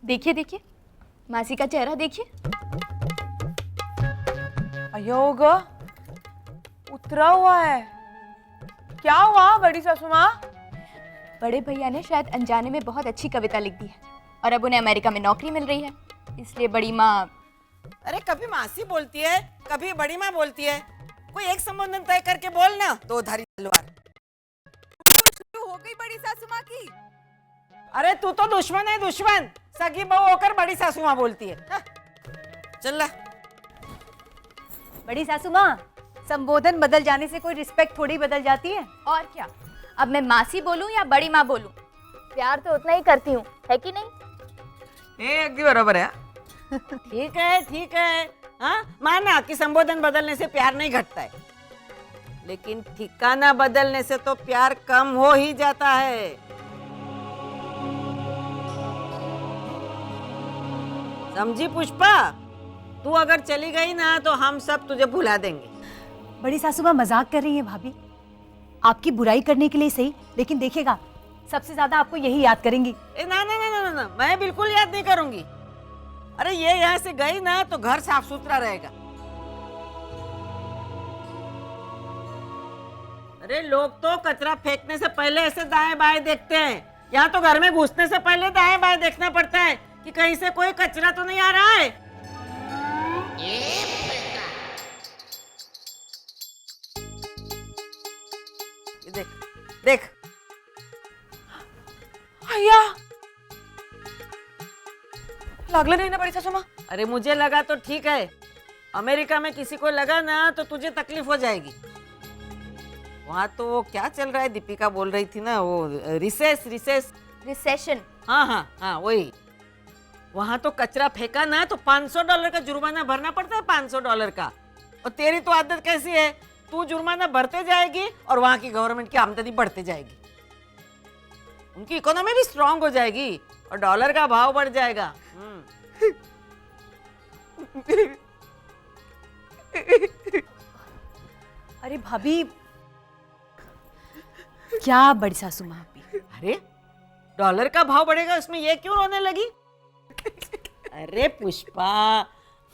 देखिए देखिए, मासी का चेहरा देखिए। अयोग उतरा हुआ है। क्या हुआ बड़ी सासू माँ? बड़े भैया ने शायद अनजाने में बहुत अच्छी कविता लिख दी है और अब उन्हें अमेरिका में नौकरी मिल रही है, इसलिए बड़ी माँ। अरे कभी मासी बोलती है, कभी बड़ी माँ बोलती है। कोई एक संबोधन तय करके बोल ना, दो धारी तलवार। शुरू हो गई बड़ी सासू माँ की। अरे तू तो दुश्मन है, दुश्मन। सगी बहू होकर बड़ी सासू माँ बोलती है। हाँ। चल ला। बड़ी सासू माँ, संबोधन बदल जाने से कोई रिस्पेक्ट थोड़ी बदल जाती है। और क्या, अब मैं मासी बोलूं या बड़ी माँ बोलूं, प्यार तो उतना ही करती हूँ, है कि नहीं? एकदम बराबर है। ठीक है ठीक है, हाँ माना कि संबोधन बदलने से प्यार नहीं घटता है, लेकिन ठिकाना बदलने से तो प्यार कम हो ही जाता है। समझी पुष्पा? तू अगर चली गई ना तो हम सब तुझे भुला देंगे। बड़ी सासू माँ मजाक कर रही हैं भाभी, आपकी बुराई करने के लिए सही, लेकिन देखिएगा सबसे ज्यादा आपको यही याद करेंगी। ना ना ना ना ना, मैं बिल्कुल याद नहीं करूंगी। अरे ये यहाँ से गई ना तो घर साफ सुथरा रहेगा। अरे लोग तो कचरा फेंकने से पहले ऐसे दाएं बाएं देखते हैं, यहाँ तो घर में घुसने से पहले दाएं बाएं देखना पड़ता है कि कहीं से कोई कचरा तो नहीं आ रहा है। ये देख देख। अय्या लागलं नाही ना बड़ी सासू माँ? अरे मुझे लगा तो ठीक है, अमेरिका में किसी को लगा ना तो तुझे तकलीफ हो जाएगी। वहाँ तो वो क्या चल रहा है, दीपिका बोल रही थी ना, वो रिसेशन। हाँ हाँ हाँ वही। वहाँ तो कचरा फेंका ना तो $500 का जुर्माना भरना पड़ता है, $500 का। और तेरी तो आदत कैसी है, तू जुर्माना भरते जाएगी और वहाँ की गवर्नमेंट की आमदनी बढ़ते जाएगी, उनकी इकोनॉमी भी स्ट्रांग हो जाएगी और डॉलर का भाव बढ़ जाएगा। अरे भाभी, क्या बड़ी सासू माँ भी। अरे डॉलर का भाव बढ़ेगा इसमें ये क्यों रोने लगी? अरे पुष्पा,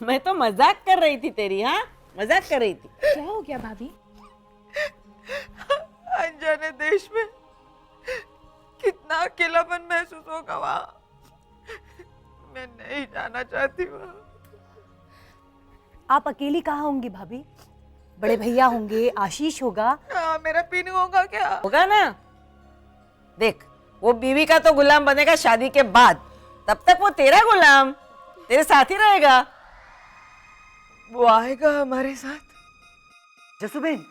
मैं तो मजाक कर रही थी तेरी, हाँ मजाक कर रही थी। क्या हो गया भाभी? अनजाने देश में कितना अकेलापन महसूस होगा वहाँ। मैं नहीं जाना चाहती वहाँ। आप अकेली कहाँ होंगी भाभी? बड़े भैया होंगे, आशीष होगा। हाँ, मेरा पीनू होगा क्या? होगा ना। देख वो बीवी का तो गुलाम बनेगा शादी के बाद, तब तक वो तेरा गुलाम, तेरे साथ ही रहेगा। वो आएगा हमारे साथ। जसुबेन,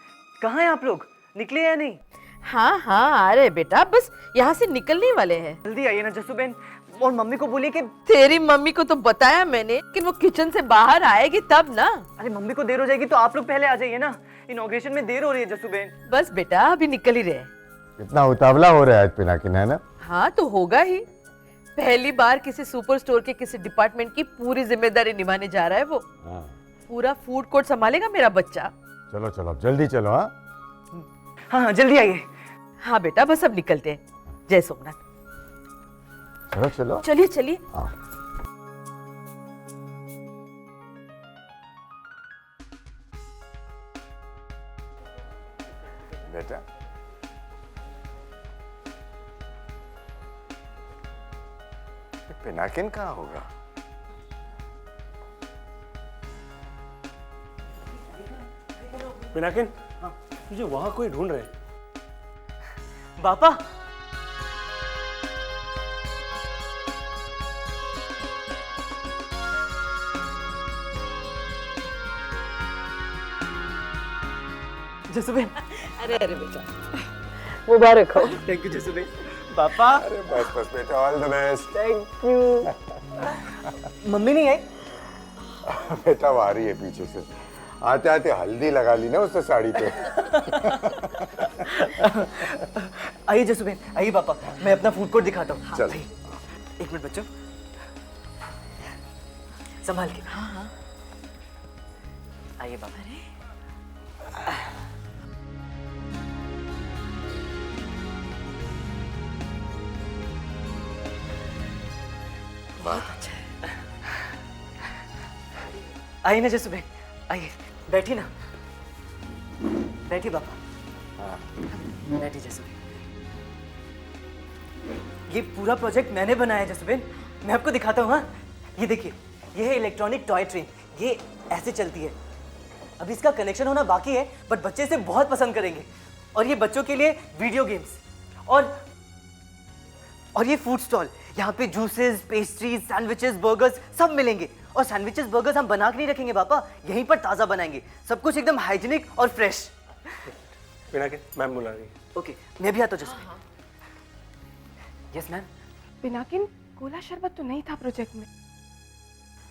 कहाँ हैं आप लोग? निकले या नहीं? हाँ हाँ, अरे बेटा बस यहाँ से निकलने वाले हैं। जल्दी आइए ना जसुबेन, और मम्मी को बोलिए कि। तेरी मम्मी को तो बताया मैंने कि वो किचन से बाहर आएगी तब ना। अरे मम्मी को देर हो जाएगी तो आप लोग पहले आ जाइए ना, इनॉग्रेशन में देर हो रही है जसुबेन। बस बेटा अभी निकल ही रहे। कितना उतावला हो रहा है आज पिनाकिन, है ना? हाँ तो होगा ही, पहली बार किसी सुपर स्टोर के किसी डिपार्टमेंट की पूरी जिम्मेदारी निभाने जा रहा है वो। हाँ। पूरा फूड कोर्ट संभालेगा मेरा बच्चा। चलो चलो अब जल्दी चलो। हाँ हाँ जल्दी आइए। हाँ बेटा बस अब निकलते हैं। जय सोमनाथ। चलो चलो। चलिए चलिए। हाँ। बेटा पिनाकिन कहाँ होगा? पिनाकिन, तुझे वहां कोई ढूंढ रहे हैं। पापा, जसुबेन। अरे अरे बेटा मुबारक हो। Thank you Jasuben. पापा। अरे बस बस बेटा, all the best. Thank you. मम्मी नहीं आई? बेटा वो आ रही है पीछे से, आते आते हल्दी लगा ली ना उसने साड़ी पे। आइए जसुबेन, आइए पापा, मैं अपना फूड कोर्ट दिखाता हूँ। चल। एक मिनट बच्चों, संभाल के। हाँ हाँ, आइए पापा। आइए ना जसू बहन, आइए बैठी ना, बैठिए पापा। बैठिए जसू बहन। ये पूरा प्रोजेक्ट मैंने बनाया है जसू बहन, मैं आपको दिखाता हूँ। हाँ, ये देखिए, ये है इलेक्ट्रॉनिक टॉय ट्रेन। ये ऐसे चलती है। अभी इसका कनेक्शन होना बाकी है, बट बच्चे इसे बहुत पसंद करेंगे। और ये बच्चों के लिए वीडियो गेम्स और ये फूड स्टॉल। यहाँ पे जूसेस, पेस्ट्रीज, सैंडविचेस, बर्गर्स सब मिलेंगे। और सैंडविचेस, बर्गर्स हम बना के नहीं रखेंगे पापा, यहीं पर ताज़ा बनाएंगे। सब कुछ एकदम हाइजीनिक और फ्रेश। पिनाकिन, मैम बुला रही है। ओके, मैं भी आता हूँ जसू। Yes ma'am. पिनाकिन, गोला शरबत तो नहीं था प्रोजेक्ट में।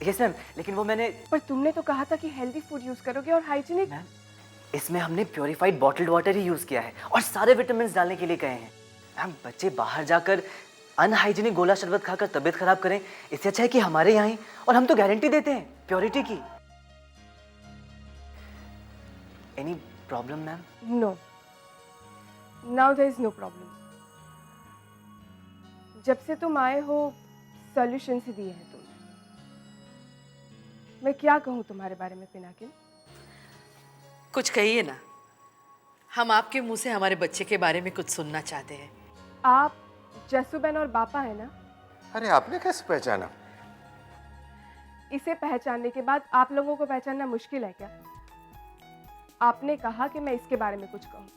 यस मैम, लेकिन वो मैंने। पर तुमने तो कहा था कि हेल्दी फूड यूज करोगे और हाइजीनिक। मैम, इसमें हमने प्योरीफाइड बॉटल्ड वाटर ही यूज किया है और सारे विटामिन डालने के लिए कहे हैं। मैम, बच्चे बाहर जाकर अनहाइजीनिक गोला शरबत खाकर तबीयत खराब करें, इससे अच्छा है कि हमारे यहाँ ही। और हम तो गारंटी देते हैं प्योरिटी की। Any problem ma'am? No, now there is no problem. जब से तुम आए हो सॉल्यूशन ही दिए हैं तुमने। मैं क्या कहूँ तुम्हारे बारे में पिनाकिन? कुछ कहिए ना, हम आपके मुंह से हमारे बच्चे के बारे में कुछ सुनना चाहते हैं। आप जसूबेन और बापा है ना? अरे आपने कैसे पहचाना? इसे पहचानने के बाद आप लोगों को पहचानना मुश्किल है क्या? आपने कहा कि मैं इसके बारे में कुछ कहूँ,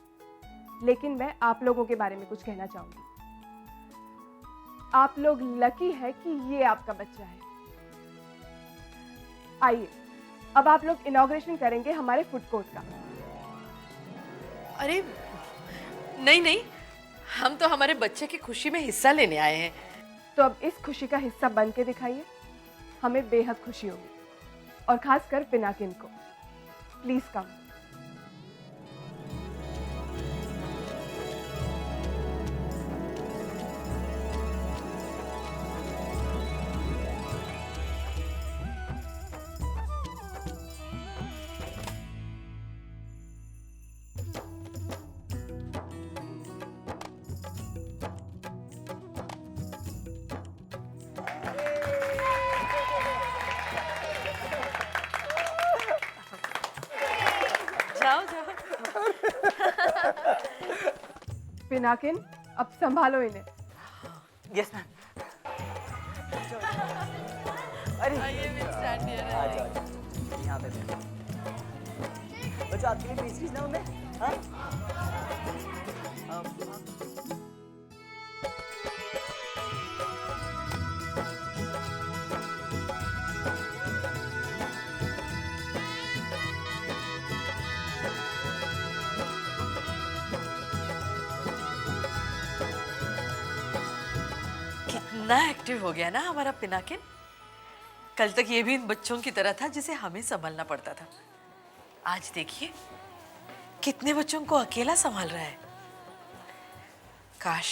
लेकिन मैं आप लोगों के बारे में कुछ कहना चाहूंगी। आप लोग लकी है कि ये आपका बच्चा है। आइए, अब आप लोग इनॉग्रेशन करेंगे हमारे फूड कोर्ट का। अरे नहीं नहीं, हम तो हमारे बच्चे की खुशी में हिस्सा लेने आए हैं। तो अब इस खुशी का हिस्सा बन के दिखाइए, हमें बेहद खुशी होगी। और खासकर पिनाकिन को। Please come. जाओ जाओ। पिनाकिन, अब संभालो इन्हें। Yes ma'am. अरे आइए, we'll stand here. आ जाओ, यहाँ पे बैठो। बच्चों, आपके लिए पेस्ट्रीज लाऊं मैं? हाँ? कितना एक्टिव हो गया ना हमारा पिनाकिन। कल तक ये भी इन बच्चों की तरह था जिसे हमें संभालना पड़ता था। आज देखिए कितने बच्चों को अकेला संभाल रहा है। काश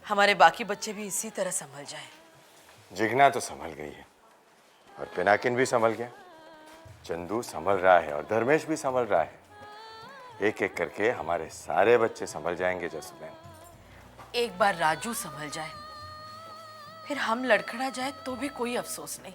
हमारे बाकी बच्चे भी इसी तरह संभल जाएं। जिगना तो संभल गई है और पिनाकिन भी संभल गया। चंदू संभल रहा है और धर्मेश भी संभल रहा है। एक एक करके हमारे सारे बच्चे संभल जाएंगे जसूबेन। एक बार राजू संभल जाए, फिर हम लड़खड़ा जाए तो भी कोई अफसोस नहीं।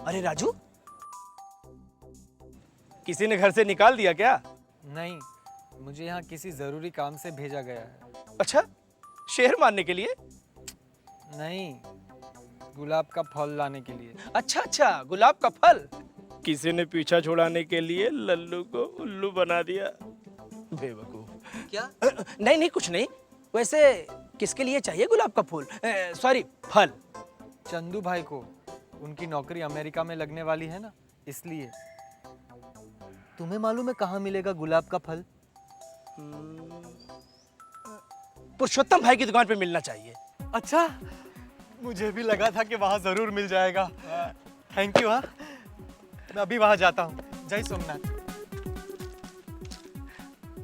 अरे राजू, किसी ने घर से निकाल दिया क्या? नहीं, मुझे यहाँ किसी जरूरी काम से भेजा गया है। अच्छा, शेर मारने के लिए? नहीं, गुलाब का फल लाने के लिए। अच्छा अच्छा, गुलाब का फल। किसी ने पीछा छुड़ाने के लिए लल्लू को उल्लू बना दिया। बेवकूफ। क्या? नहीं नहीं, कुछ नहीं। वैसे किसके लिए चाहिए गुलाब का फूल? सॉरी, फल। चंदू भाई को। उनकी नौकरी अमेरिका में लगने वाली है ना, इसलिए। तुम्हें मालूम है कहाँ मिलेगा गुलाब का फल? पुरुषोत्तम भाई की दुकान पे मिलना चाहिए। अच्छा, मुझे भी लगा था कि वहाँ जरूर मिल जाएगा। Thank you. हाँ, मैं अभी वहाँ जाता हूँ। जय सोमनाथ।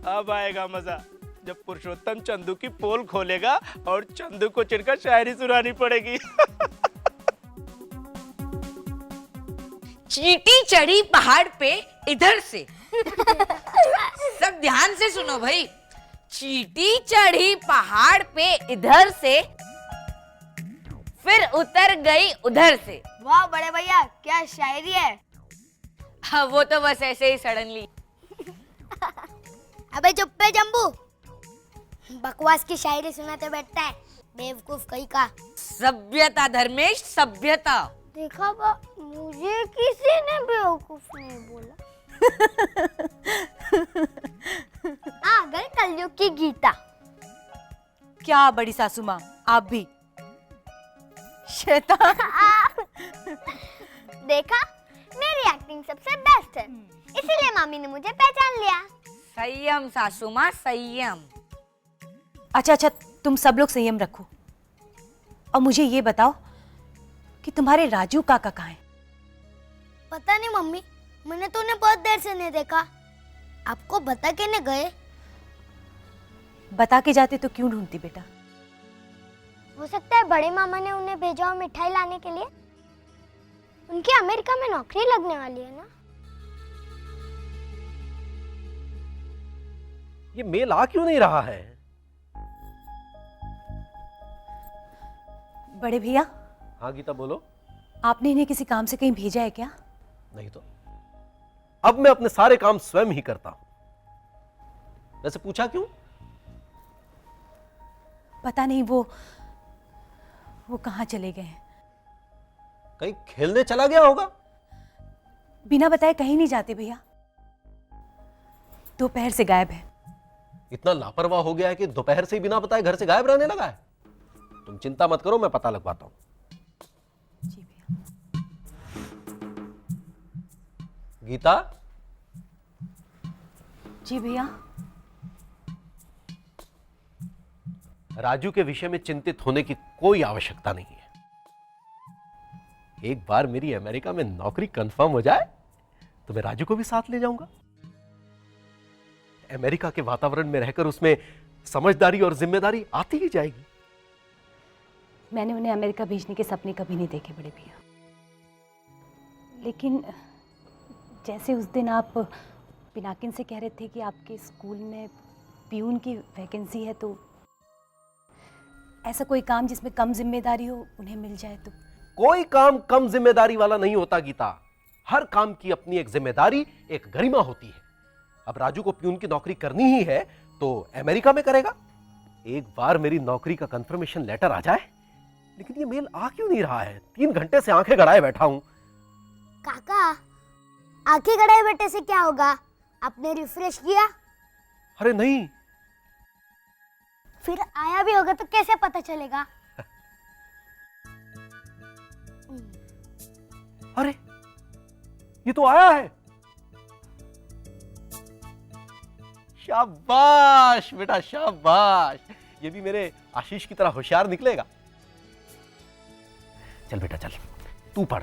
अब आएगा मजा जब पुरुषोत्तम चंदू की पोल खोलेगा और चंदू को चिढ़कर शायरी सुनानी पड़ेगी। चींटी चढ़ी पहाड़ पे इधर से। सब ध्यान से सुनो भाई। चींटी चढ़ी पहाड़ पे इधर से, फिर उतर गई उधर से। वाह बड़े भैया, क्या शायरी है। हाँ, वो तो बस ऐसे ही सडनली। अबे चुप पे जंबू, बकवास की शायरी सुनाते बैठता है, बेवकूफ कहीं का। सभ्यता धर्मेश, सभ्यता। देखा बा, मुझे किसी ने बेवकूफ नहीं बोला। आ गई कलयुग की गीता। क्या बड़ी सासू माँ, आप भी शैतान। देखा, मेरी एक्टिंग सबसे बेस्ट है, इसीलिए मामी ने मुझे पहचान लिया। संयम सासू माँ, संयम। अच्छा, तुम सब लोग संयम रखो और मुझे ये बताओ कि तुम्हारे राजू काका कहाँ हैं? पता नहीं मम्मी, मैंने तो उन्हें बहुत देर से नहीं देखा। आपको बता के नहीं गए? बता के जाते तो क्यों ढूंढती बेटा? हो सकता है बड़े मामा ने उन्हें भेजा हो मिठाई लाने के लिए। उनकी अमेरिका में नौकरी लगने वाली है ना। ये मेल आ क्यों नहीं रहा है? बड़े भैया। हाँ गीता बोलो। आपने इन्हें किसी काम से कहीं भेजा है क्या? नहीं तो अब मैं अपने सारे काम स्वयं ही करता हूं। वैसे पूछा क्यों? पता नहीं वो कहाँ चले गए हैं। कहीं खेलने चला गया होगा। बिना बताए कहीं नहीं जाते भैया, दोपहर से गायब है। इतना लापरवाह हो गया है कि दोपहर से ही बिना बताए घर से गायब रहने लगा है। तुम चिंता मत करो, मैं पता लगवाता हूं। जी भैया। गीता। जी भैया। राजू के विषय में चिंतित होने की कोई आवश्यकता नहीं है। एक बार मेरी अमेरिका में नौकरी कंफर्म हो जाए तो मैं राजू को भी साथ ले जाऊंगा। अमेरिका के वातावरण में रहकर उसमें समझदारी और जिम्मेदारी आती ही जाएगी। मैंने उन्हें अमेरिका भेजने के सपने कभी नहीं देखे बड़े भैया, लेकिन जैसे उस दिन आप पिनाकिन से कह रहे थे कि आपके स्कूल में पियून की वैकेंसी है, तो ऐसा कोई काम जिसमें कम जिम्मेदारी हो उन्हें मिल जाए तो। कोई काम कम जिम्मेदारी वाला नहीं होता गीता। हर काम की अपनी एक जिम्मेदारी, एक गरिमा होती है। अब राजू को पियून की नौकरी करनी ही है तो अमेरिका में करेगा। एक बार मेरी नौकरी का कंफर्मेशन लेटर आ जाए। लेकिन ये मेल आ क्यों नहीं रहा है? 3 घंटे से आंखें गड़ाए बैठा हूं। काका, आंखें गड़ाए बैठे से क्या होगा? आपने रिफ्रेश किया? अरे नहीं। फिर आया भी होगा तो कैसे पता चलेगा? अरे ये तो आया है। शाबाश बेटा, शाबाश। ये भी मेरे आशीष की तरह होशियार निकलेगा। चल बेटा चल, तू पढ़,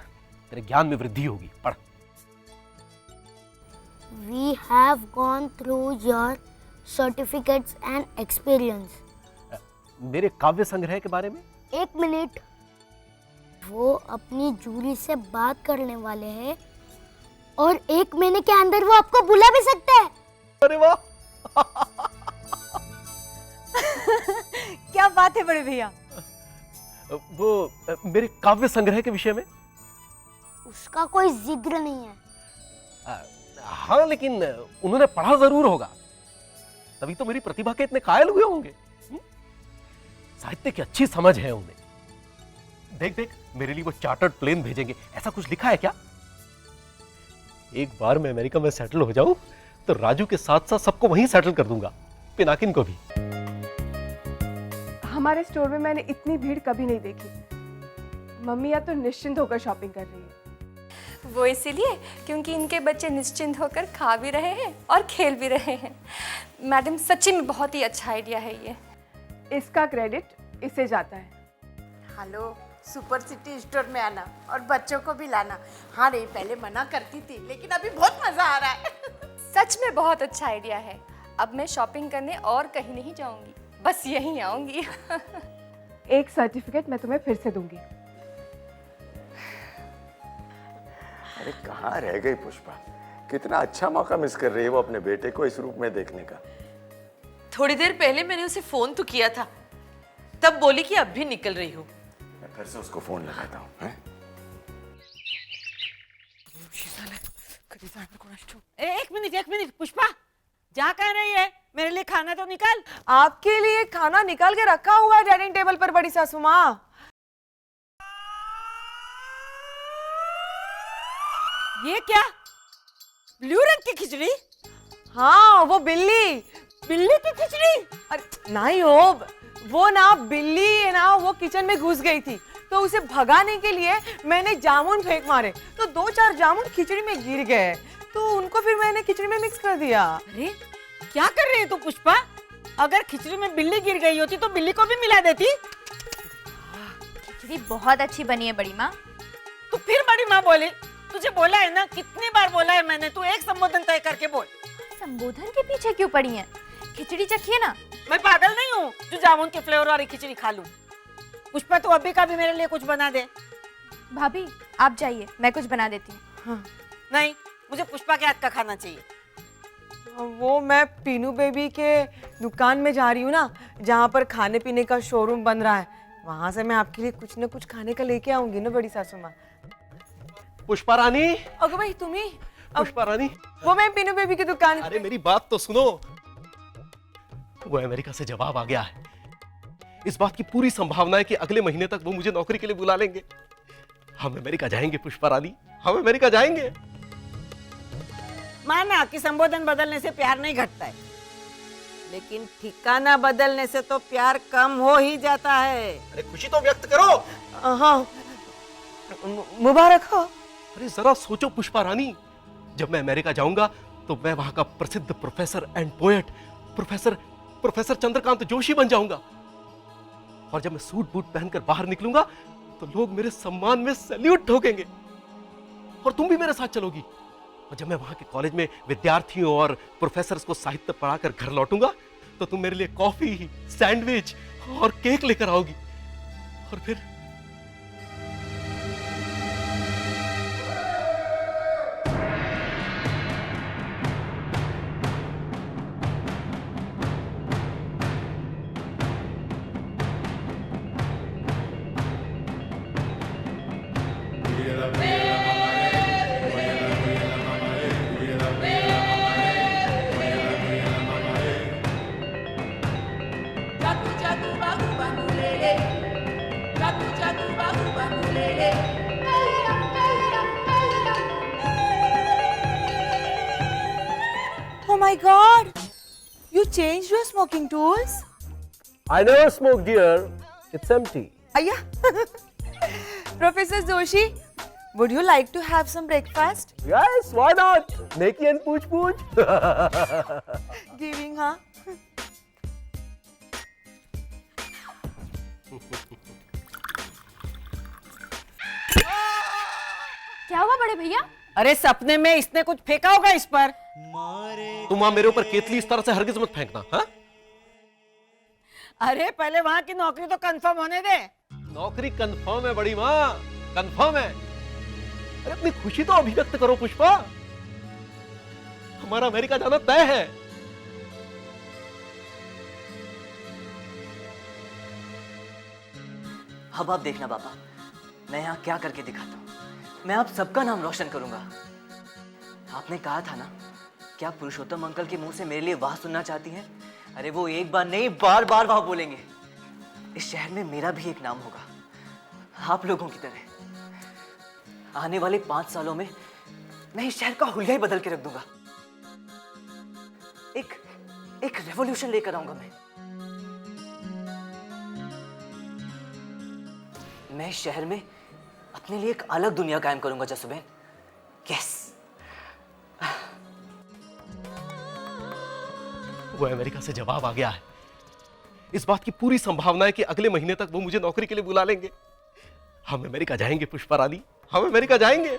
तेरे ज्ञान में वृद्धि होगी। पढ़। We have gone through your certificates and experience. मेरे काव्य संग्रह के बारे में? 1 मिनट। वो अपनी जूरी से बात करने वाले हैं और 1 महीने के अंदर वो आपको बुला भी सकते हैं। अरे वाह। क्या बात है बड़े भैया। वो मेरे काव्य संग्रह के विषय में? उसका कोई जिक्र नहीं है। हाँ, लेकिन उन्होंने पढ़ा जरूर होगा, तभी तो मेरी प्रतिभा के इतने कायल हुए होंगे। साहित्य की अच्छी समझ है उन्हें। देख देख, मेरे लिए वो चार्टर्ड प्लेन भेजेंगे, ऐसा कुछ लिखा है क्या? एक बार मैं अमेरिका में सेटल हो जाऊं तो राजू के साथ साथ सबको वहीं सेटल कर दूंगा, पिनाकिन को भी। हमारे स्टोर में मैंने इतनी भीड़ कभी नहीं देखी। मम्मी या तो निश्चिंत होकर शॉपिंग कर रही है। वो इसीलिए क्योंकि इनके बच्चे निश्चिंत होकर खा भी रहे हैं और खेल भी रहे हैं। मैडम सच्ची में बहुत ही अच्छा आइडिया है ये। इसका क्रेडिट इसे जाता है। हेलो, सुपर सिटी स्टोर में आना और बच्चों को भी लाना। हाँ नहीं, पहले मना करती थी लेकिन अभी बहुत मजा आ रहा है। सच में बहुत अच्छा आइडिया है। अब मैं शॉपिंग करने और कहीं नहीं जाऊंगी, बस यहीं आऊंगी। एक सर्टिफिकेट मैं तुम्हें फिर से दूंगी। अरे कहाँ रह गई पुष्पा? कितना अच्छा मौका मिस कर रही है वो अपने बेटे को इस रूप में देखने का। थोड़ी देर पहले मैंने उसे फोन तो किया था, तब बोली कि अब भी निकल रही हूँ। मैं फिर से उसको फोन लगाता हूँ, हैं? एक मिनट पुष्पा, जा कह रही है? मेरे लिए खाना तो निकाल। आपके लिए खाना निकाल के रखा हुआ है डाइनिंग टेबल पर बड़ी सासू माँ। ये क्या? ब्लू रंग की खिचड़ी? हाँ, वो बिल्ली की खिचड़ी? अरे नहीं हो, वो ना बिल्ली है ना, वो किचन में घुस गई थी तो उसे भगाने के लिए मैंने जामुन फेंक मारे तो 2-4 जामुन खिचड़ी में गिर गए, तो उनको फिर मैंने खिचड़ी में मिक्स कर दिया। अरे क्या कर रही है तू पुष्पा? अगर खिचड़ी में बिल्ली गिर गई होती तो बिल्ली को भी मिला देती। खिचड़ी बहुत अच्छी बनी है बड़ी माँ। तू फिर बड़ी माँ बोली? तुझे बोला है ना, कितनी बार बोला है मैंने, तू एक संबोधन तय करके बोल। संबोधन के पीछे क्यों पड़ी हैं? खिचड़ी चखिए ना। मैं पागल नहीं हूँ जो जामुन के फ्लेवर वाली खिचड़ी खा लूं। पुष्पा तू अभी का भी मेरे लिए कुछ बना दे। भाभी आप जाइए, मैं कुछ बना देती हूँ। हाँ। नहीं, मुझे पुष्पा के हाथ का खाना चाहिए। वो मैं पीनू बेबी के दुकान में जा रही हूँ ना, जहाँ पर खाने पीने का शोरूम बन रहा है, वहां से मैं आपके लिए कुछ न कुछ खाने का लेके आऊंगी ना बड़ी सासू माँ। पुष्पा रानी, अगो भाई तुम्ही? पुष्पा रानी, वो मैं पीनू बेबी की दुकान। अरे मेरी बात तो सुनो। वो अमेरिका से जवाब आ गया है। इस बात की पूरी संभावना है कि अगले महीने तक वो मुझे नौकरी के लिए बुला लेंगे। हम अमेरिका जाएंगे पुष्पा रानी, हम अमेरिका जाएंगे। माना कि संबोधन बदलने से प्यार नहीं घटता है, लेकिन ठिकाना बदलने से तो प्यार कम हो ही जाता है। अरे खुशी तो व्यक्त करो। हाँ, मुबारक हो। अरे जरा सोचो पुष्पा रानी, जब मैं अमेरिका जाऊंगा तो मैं वहां का प्रसिद्ध professor and poet professor Chandrakant Joshi बन जाऊंगा। और जब मैं सूट बूट पहनकर बाहर निकलूंगा तो लोग मेरे सम्मान में सैल्यूट ठोकेंगे और तुम भी मेरे साथ चलोगी। और जब मैं वहां के कॉलेज में विद्यार्थियों और प्रोफेसर्स को साहित्य पढ़ाकर घर लौटूंगा तो तुम मेरे लिए कॉफी, सैंडविच और केक लेकर आओगी। और फिर Oh my God! You changed your smoking tools? I never smoke, dear. It's empty. Aya. Professor Joshi, would you like to have some breakfast? Yes, why not? Neki and pooch pooch. Giving, huh? क्या हुआ बड़े भैया? अरे सपने में इसने कुछ फेंका होगा इस पर। तुम वहां मेरे ऊपर केतली इस तरह से हरगिज मत फेंकना। हाँ? अरे पहले वहां की नौकरी तो कंफर्म होने दे। नौकरी कंफर्म है बड़ी माँ, कंफर्म है। अरे अपनी खुशी तो अभिव्यक्त करो पुष्पा। हमारा अमेरिका जाना तय है। अब आप देखना पापा, मैं यहाँ क्या करके दिखाता हूँ। मैं आप सबका नाम रोशन करूंगा। आपने कहा था ना, क्या पुरुषोत्तम अंकल के मुंह से मेरे लिए वाह सुनना चाहती हैं? अरे वो एक बार नहीं, बार बार वाह बोलेंगे। इस शहर में मेरा भी एक नाम होगा, आप लोगों की तरह। आने वाले 5 सालों में मैं इस शहर का हुलिया ही बदल के रख दूंगा। एक रेवोल्यूशन लेकर आऊंगा मैं इस शहर में अपने लिए एक अलग दुनिया कायम करूंगा जसुबेन। यस। वो अमेरिका से जवाब आ गया है। इस बात की पूरी संभावना है कि अगले महीने तक वो मुझे नौकरी के लिए बुला लेंगे। हम अमेरिका जाएंगे पुष्पा रानी, हम अमेरिका जाएंगे।